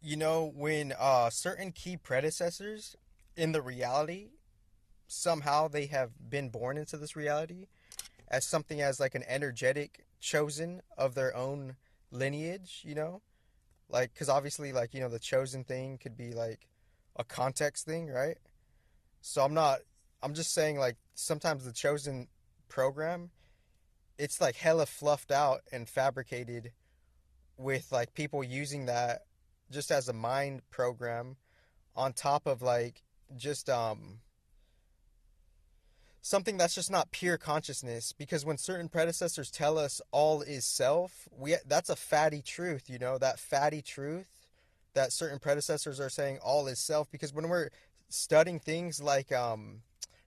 When certain key predecessors in the reality, somehow they have been born into this reality as something as like an energetic chosen of their own lineage. Like, because obviously, like, the chosen thing could be like a context thing, right? So I'm just saying, like, sometimes the chosen program, it's like hella fluffed out and fabricated with like people using that just as a mind program on top of like just something that's just not pure consciousness, because when certain predecessors tell us all is self, we that's a fatty truth, that fatty truth that certain predecessors are saying all is self, because when we're studying things like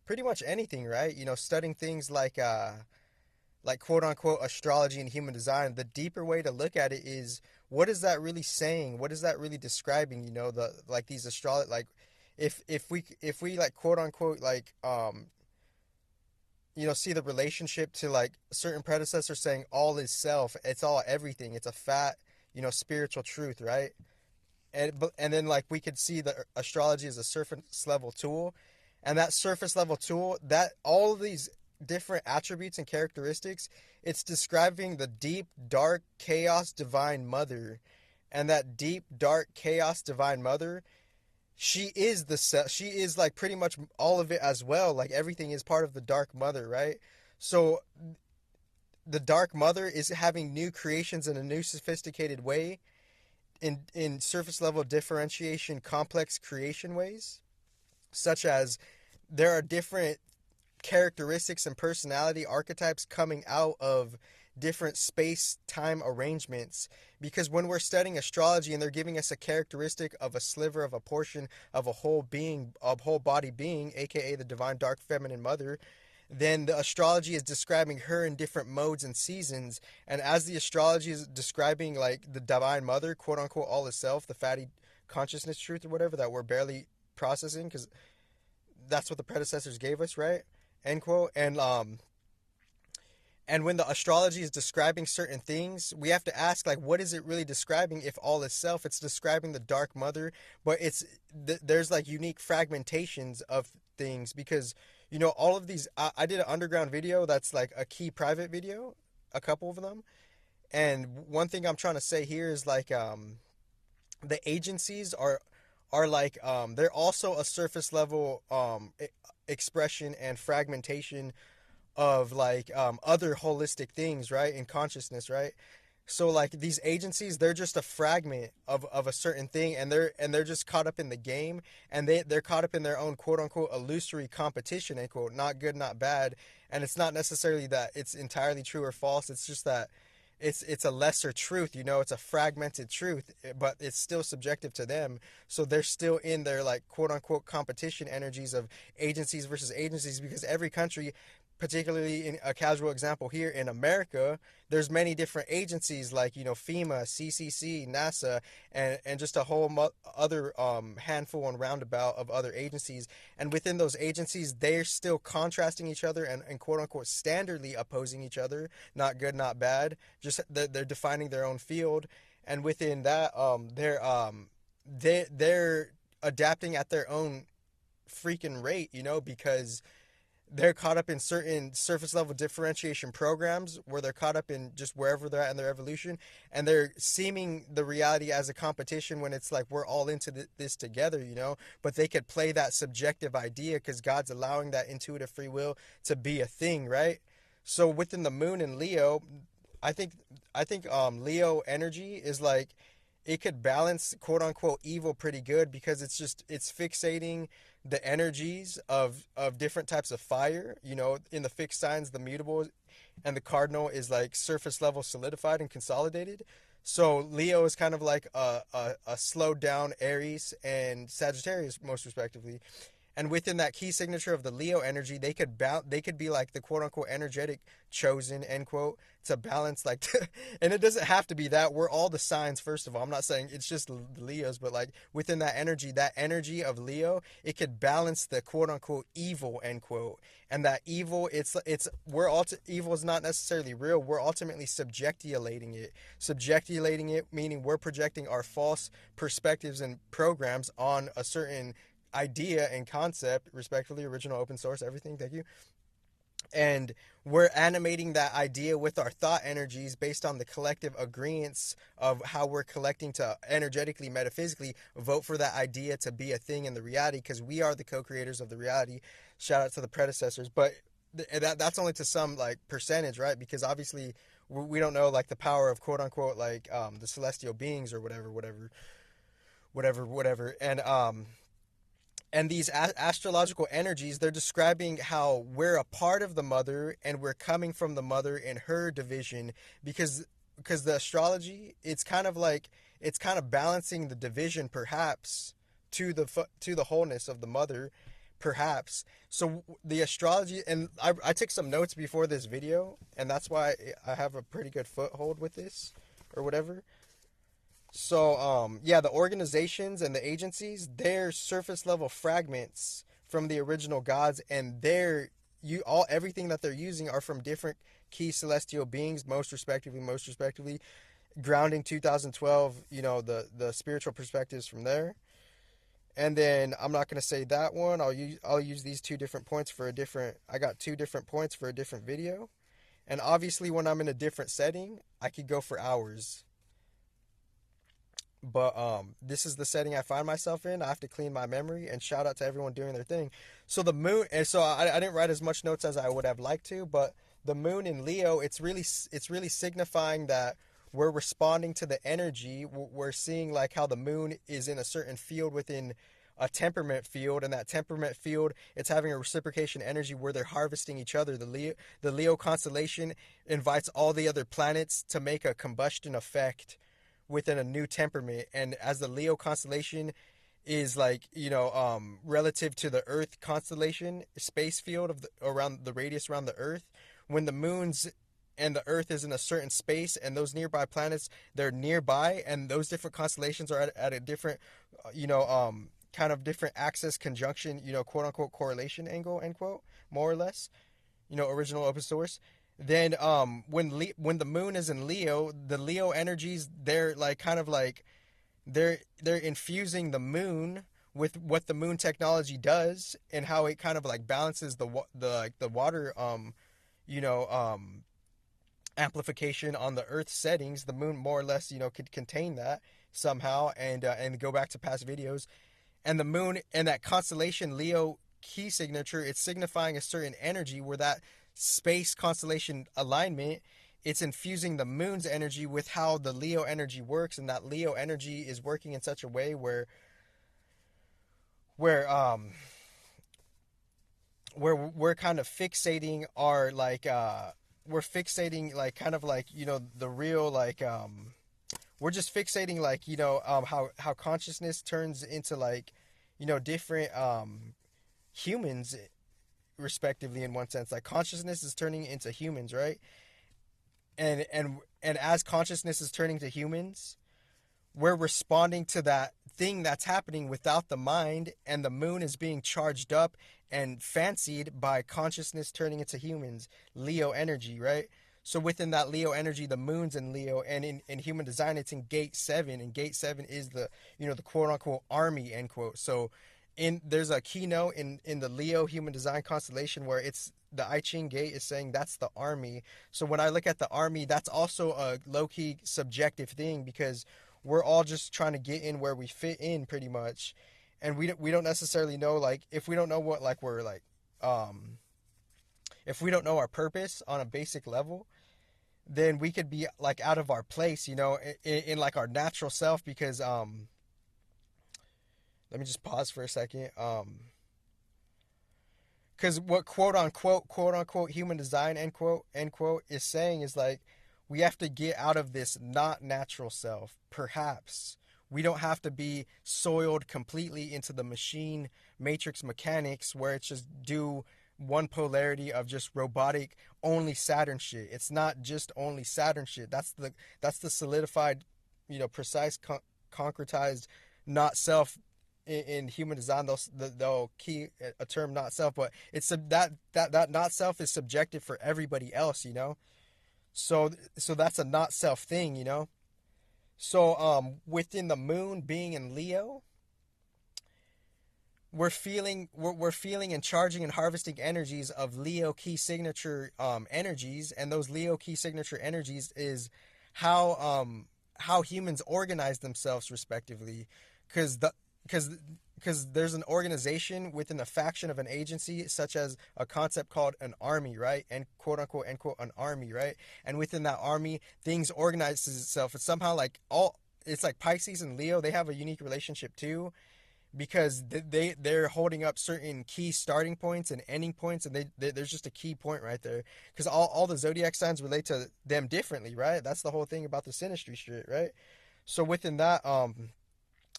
pretty much anything, right? Studying things like quote unquote astrology and human design, the deeper way to look at it is, what is that really saying? What is that really describing? The like these astrology, like if we like quote unquote like see the relationship to like certain predecessors saying all is self, it's all everything, it's a fat, spiritual truth, right? And then like we could see the astrology as a surface level tool, and that surface level tool, that all of these different attributes and characteristics, it's describing the deep dark chaos divine mother. And that deep dark chaos divine mother, she is like pretty much all of it as well, like everything is part of the dark mother, right? So the dark mother is having new creations in a new sophisticated way, in surface level differentiation complex creation ways, such as there are different characteristics and personality archetypes coming out of different space time arrangements. Because when we're studying astrology and they're giving us a characteristic of a sliver of a portion of a whole being, a whole body being, aka the divine dark feminine mother, then the astrology is describing her in different modes and seasons. And as the astrology is describing like the divine mother, quote unquote, all itself, the fatty consciousness truth or whatever that we're barely processing, because that's what the predecessors gave us, right? End quote. And when the astrology is describing certain things, we have to ask, like, what is it really describing? If all is self, it's describing the dark mother, but there's like unique fragmentations of things, because all of these. I did an underground video that's like a key private video, a couple of them, and one thing I'm trying to say here is like the agencies are like they're also a surface level expression and fragmentation of like other holistic things, right, in consciousness, right? So like these agencies, they're just a fragment of a certain thing, and they're just caught up in the game, and they're caught up in their own quote unquote illusory competition, end quote, not good not bad. And it's not necessarily that it's entirely true or false, it's just that it's a lesser truth, it's a fragmented truth, but it's still subjective to them. So they're still in their like quote unquote competition energies of agencies versus agencies, because every country, particularly in a casual example here in America, there's many different agencies like FEMA, CCC, NASA, and just a whole other handful and roundabout of other agencies. And within those agencies, they're still contrasting each other and quote unquote standardly opposing each other, not good, not bad. Just they're defining their own field, and within that, they're adapting at their own freaking rate, because they're caught up in certain surface level differentiation programs where they're caught up in just wherever they're at in their evolution, and they're seeming the reality as a competition when it's like we're all into this together, but they could play that subjective idea because God's allowing that intuitive free will to be a thing, right? So within the moon and Leo, I think Leo energy is like it could balance quote unquote evil pretty good, because it's fixating the energies of different types of fire. In the fixed signs, the mutable and the cardinal is like surface level solidified and consolidated. So Leo is kind of like a slowed down Aries and Sagittarius, most respectively. And within that key signature of the Leo energy, they could be like the quote unquote energetic chosen, end quote, to balance like and it doesn't have to be that. We're all the signs, first of all. I'm not saying it's just the Leos, but like within that energy of Leo, it could balance the quote unquote evil, end quote. And that evil, evil is not necessarily real. We're ultimately subjectulating it, meaning we're projecting our false perspectives and programs on a certain idea and concept, respectfully, original, open source, everything, thank you. And we're animating that idea with our thought energies based on the collective agreements of how we're collecting to energetically, metaphysically vote for that idea to be a thing in the reality, because we are the co-creators of the reality. Shout out to the predecessors. But that's only to some like percentage, right? Because obviously we don't know like the power of quote unquote like the celestial beings or whatever. And these astrological energies, they're describing how we're a part of the mother and we're coming from the mother in her division, because the astrology, it's kind of balancing the division perhaps to the wholeness of the mother, perhaps. So the astrology, and I took some notes before this video, and that's why I have a pretty good foothold with this or whatever. So, yeah, the organizations and the agencies, they're surface level fragments from the original gods, and everything that they're using are from different key celestial beings, most respectively, grounding 2012, the spiritual perspectives from there. And then I'm not going to say that one. I'll use these two different points I got two different points for a different video. And obviously when I'm in a different setting, I could go for hours. But this is the setting I find myself in. I have to clean my memory, and shout out to everyone doing their thing. So the moon, and so I didn't write as much notes as I would have liked to, but the moon in Leo, it's really signifying that we're responding to the energy. We're seeing like how the moon is in a certain field within a temperament field, and that temperament field, it's having a reciprocation energy where they're harvesting each other. The Leo constellation invites all the other planets to make a combustion effect within a new temperament. And as the Leo constellation is like, relative to the Earth constellation space field around the radius around the Earth, when the moons and the Earth is in a certain space, and those nearby planets, they're nearby, and those different constellations are at a different kind of different axis conjunction, quote unquote correlation angle, end quote, more or less, original open source. Then when the moon is in Leo, the Leo energies, they're like kind of like they're infusing the moon with what the moon technology does, and how it kind of like balances the water amplification on the Earth settings. The moon more or less could contain that somehow, and go back to past videos. And the moon and that constellation Leo key signature, it's signifying a certain energy where that space constellation alignment, it's infusing the moon's energy with how the Leo energy works. And that Leo energy is working in such a way where we're kind of fixating our we're fixating like kind of like the real we're just fixating like how consciousness turns into like different humans, respectively, in one sense. Like consciousness is turning into humans, right? And as consciousness is turning to humans, we're responding to that thing that's happening without the mind, and the moon is being charged up and fancied by consciousness turning into humans, Leo energy, right? So within that Leo energy, the moon's in Leo, and in human design, it's in gate 7, and gate 7 is the the quote unquote army, end quote. So there's a keynote in the Leo human design constellation where it's the I Ching gate is saying that's the army. So when I look at the army, that's also a low-key subjective thing, because we're all just trying to get in where we fit in, pretty much. And we don't necessarily know, like, if we don't know what like we're like if we don't know our purpose on a basic level, then we could be like out of our place, in like our natural self. Because let me just pause for a second. Because what quote unquote human design, end quote is saying is like, we have to get out of this not natural self. Perhaps We don't have to be soiled completely into the machine matrix mechanics where it's just do one polarity of just robotic only Saturn shit. It's not just only Saturn shit. That's the solidified, precise concretized not self in human design. They'll key a term not self, but it's that not self is subjective for everybody else, so that's a not self thing, so within the moon being in Leo, we're feeling and charging and harvesting energies of Leo key signature energies, and those Leo key signature energies is how humans organize themselves respectively, because the because there's an organization within a faction of an agency, such as a concept called an army, right? And quote unquote, end quote, an army, right? And within that army, things organizes itself. It's somehow like it's like Pisces and Leo, they have a unique relationship too, because they're holding up certain key starting points and ending points, and there's just a key point right there, because all the zodiac signs relate to them differently, right? That's the whole thing about the synastry shit, right? So within that,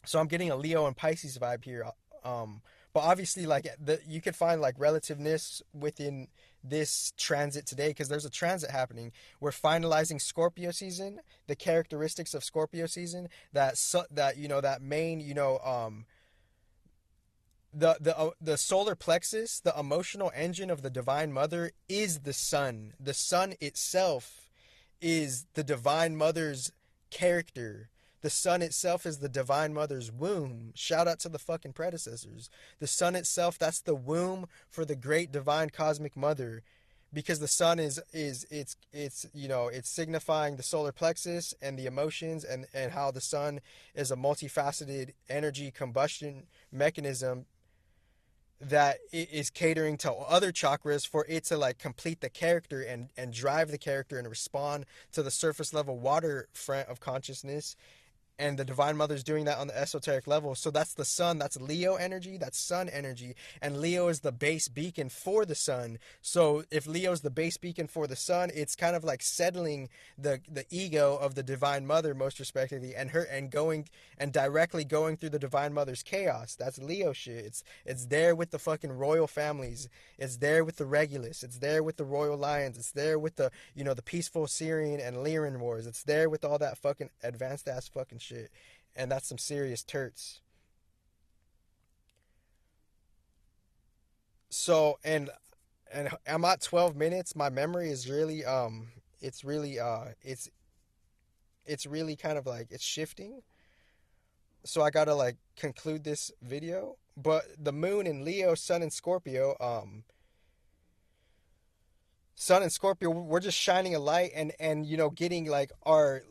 so I'm getting a Leo and Pisces vibe here. But obviously, like you could find like relativeness within this transit today, because there's a transit happening. We're finalizing Scorpio season, the characteristics of Scorpio season. That main, the solar plexus, the emotional engine of the Divine Mother, is the sun. The sun itself is the Divine Mother's character. The sun itself is the Divine Mother's womb. Shout out to the fucking predecessors. The sun itself, that's the womb for the great divine cosmic mother, because the sun it's signifying the solar plexus and the emotions, and how the sun is a multifaceted energy combustion mechanism that is catering to other chakras for it to like complete the character and drive the character and respond to the surface level water front of consciousness. And the Divine Mother's doing that on the esoteric level. So that's the sun, that's Leo energy, that's sun energy. And Leo is the base beacon for the sun. So if Leo's the base beacon for the sun, it's kind of like settling the ego of the Divine Mother, most respectively, and going and directly going through the Divine Mother's chaos. That's Leo shit. It's there with the fucking royal families. It's there with the Regulus. It's there with the royal lions. It's there with the the peaceful Syrian and Lyran wars. It's there with all that fucking advanced ass fucking shit. And that's some serious turts. So and I'm at 12 minutes. My memory is really it's really it's really kind of like it's shifting. So I gotta like conclude this video. But the moon in Leo, sun in Scorpio, we're just shining a light, and getting like our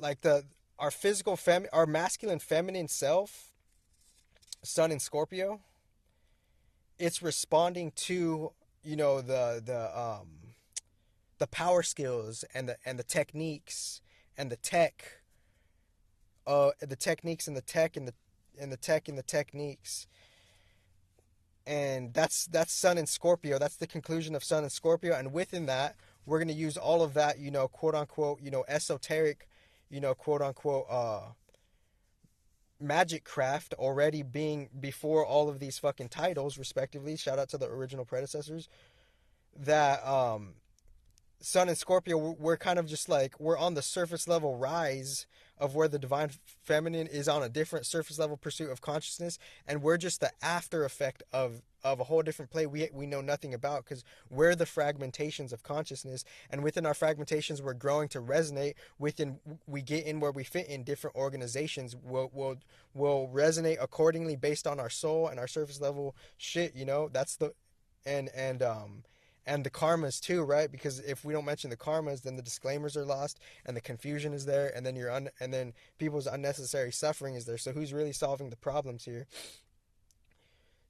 physical our masculine feminine self, sun in Scorpio, it's responding to the power skills and the techniques and the tech, the techniques and the tech and the tech and the techniques. And that's sun in Scorpio. That's the conclusion of sun in Scorpio. And within that, we're going to use all of that, quote unquote, esoteric, quote unquote, magic craft already being before all of these fucking titles, respectively. Shout out to the original predecessors. That sun in Scorpio, we're kind of just like, we're on the surface level rise of where the divine feminine is on a different surface level pursuit of consciousness, and we're just the after effect of a whole different play we know nothing about, because we're the fragmentations of consciousness, and within our fragmentations we're growing to resonate within, we get in where we fit in different organizations. We'll resonate accordingly based on our soul and our surface level shit. That's the and the karmas too, right? Because if we don't mention the karmas, then the disclaimers are lost and the confusion is there, and then and then people's unnecessary suffering is there. So who's really solving the problems here?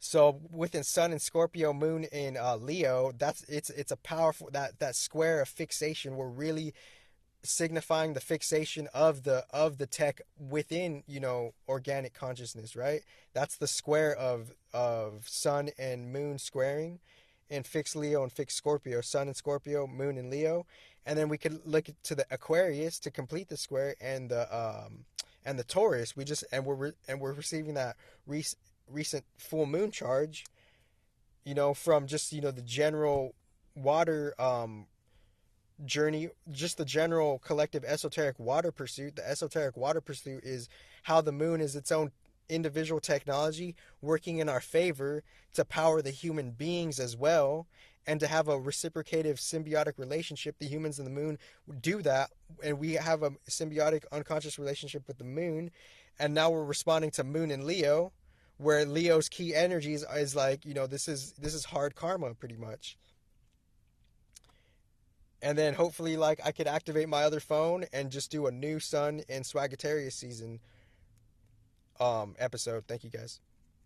So within sun and Scorpio, moon in Leo, it's a powerful, that square of fixation. We're really signifying the fixation of the tech within organic consciousness, right? That's the square of sun and moon squaring in fixed Leo and fixed Scorpio, sun in Scorpio, moon in Leo. And then we could look to the Aquarius to complete the square, and and the Taurus. We're receiving that recent full moon charge, from just the general water journey, just the general collective esoteric water pursuit. The esoteric water pursuit is how the moon is its own individual technology working in our favor to power the human beings as well, and to have a reciprocative symbiotic relationship. The humans and the moon do that, and we have a symbiotic unconscious relationship with the moon. And now we're responding to moon and Leo, where Leo's key energies is like, this is hard karma pretty much. And then hopefully, like, I could activate my other phone and just do a new Sun and Sagittarius season episode. Thank you guys.